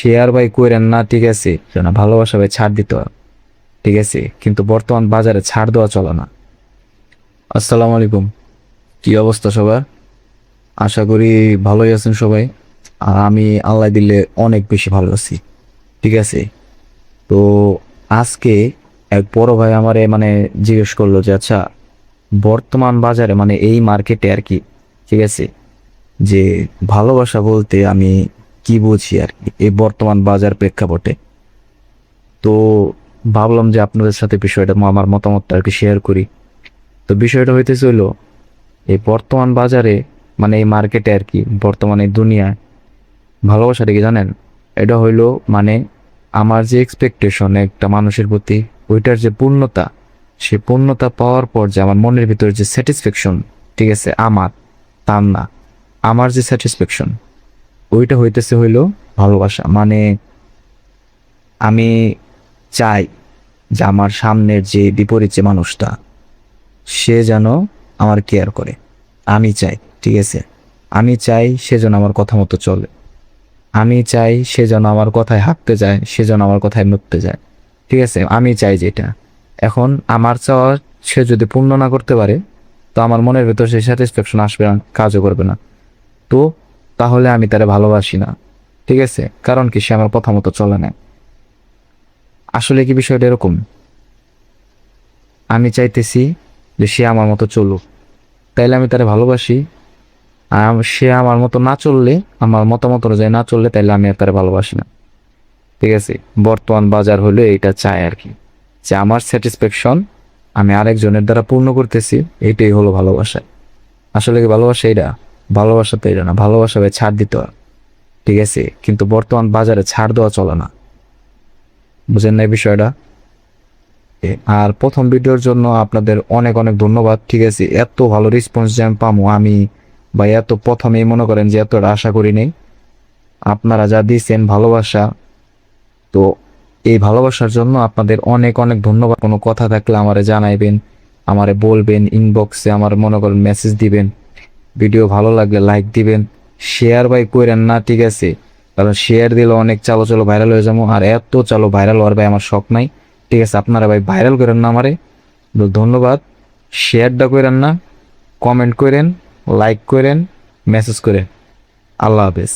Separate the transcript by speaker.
Speaker 1: Share ভাই কইরেন না, ঠিক আছে, না ভালোবাসা ভাই ছাড় দিতে হয়, ঠিক আছে, কিন্তু বর্তমান বাজারে ছাড় দেওয়া চলে না। আসসালামু আলাইকুম, কি অবস্থা সবার? আশা করি ভালোই আছেন সবাই। আর আমি আল্লাহ দিলে অনেক বেশি ভালো আছি, ঠিক আছে। তো আজকে এক বড় ভাই আমারে মানে জিজ্ঞেস করলো যে আচ্ছা, বর্তমান বাজারে মানে এই মার্কেটে আর কি, ঠিক আছে, যে ভালোবাসা বলতে আমি কি বুঝি আর কি এই বর্তমান বাজার প্রেক্ষাপটে। তো ভাবলাম যে আপনাদের সাথে বিষয়টা আমার মতামতটা আর কি শেয়ার করি। তো বিষয়টা হইতেছে হইলো, এই বর্তমান বাজারে মানে এই মার্কেটে আর কি, বর্তমানে দুনিয়ায় ভালোবাসাটা কি জানেন? এটা হইলো মানে আমার যে এক্সপেকটেশন একটা মানুষের প্রতি, ওইটার যে পূর্ণতা, সে পূর্ণতা পাওয়ার পর যে আমার মনের ভিতরে যে স্যাটিসফ্যাকশন, ঠিক আছে, আমার, তার না, আমার যে স্যাটিসফ্যাকশন, ওইটা হইতেছে হইলো ভালোবাসা। মানে আমি চাই যে আমার সামনের যে বিপরীত যে মানুষটা, সে যেন আমার কেয়ার করে। আমি চাই, ঠিক আছে, আমি চাই সে যেন আমার কথা মতো চলে। আমি চাই সে যেন আমার কথায় হাঁটতে যায়, সে যেন আমার কথায় নড়তে যায়, ঠিক আছে, আমি চাই যেটা। এখন আমার চাওয়া সে যদি পূর্ণ না করতে পারে, তো আমার মনের ভেতর সেই স্যাটিসফ্যাকশন আসবে না, কাজও করবে না। তো তাহলে আমি তারে ভালোবাসি না, ঠিক আছে, কারণ কি সে আমার কথা মতো চলে না। আসলে কি বিষয়টা এরকম? আমি চাইতেছি যে সে আমার মতো চলুক, তাইলে আমি তারে ভালোবাসি। আর সে আমার মতো না চললে, আমার মতামত অনুযায়ী না চললে, তাইলে আমি আর তারে ভালোবাসি না, ঠিক আছে। বর্তমান বাজার হলো এইটা চায় আর কি, যে আমার স্যাটিসফ্যাকশন আমি আরেকজনের দ্বারা পূর্ণ করতেছি, এইটাই হলো ভালোবাসা। আসলে কি ভালোবাসা এটা? ভালোবাসা তো এটা না, ভালোবাসা ভাই ছাড় দিতে হয়, ঠিক আছে, কিন্তু বর্তমান বাজারে ছাড় দেওয়া চলে না। বুঝেন না এই বিষয়টা? আর প্রথম ভিডিওর জন্য আপনাদের অনেক অনেক ধন্যবাদ, ঠিক আছে। এত ভালো রেসপন্স যে আমি পাবো, আমি বা এত প্রথমেই মনে করেন যে এতটা আশা করি নেই। আপনারা যা দিয়েছেন ভালোবাসা, তো এই ভালোবাসার জন্য আপনাদের অনেক অনেক ধন্যবাদ। কোনো কথা থাকলে আমারে জানাইবেন, আমারে বলবেন, ইনবক্সে আমার মনে করেন মেসেজ দিবেন। ভিডিও ভালো লাগলে লাইক দিবেন, শেয়ার ভাই কইরেন না, ঠিক আছে, কারণ শেয়ার দিলে অনেক চালো চালো ভাইরাল হয়ে যাবো, আর এত চালো ভাইরাল হওয়ার ভাই আমার শখ নাই, ঠিক আছে। আপনারা ভাই ভাইরাল করেন না আমারে, ধন্যবাদ। শেয়ারটা করেন না, কমেন্ট করেন, লাইক করেন, মেসেজ করেন। আল্লাহ হাফেজ।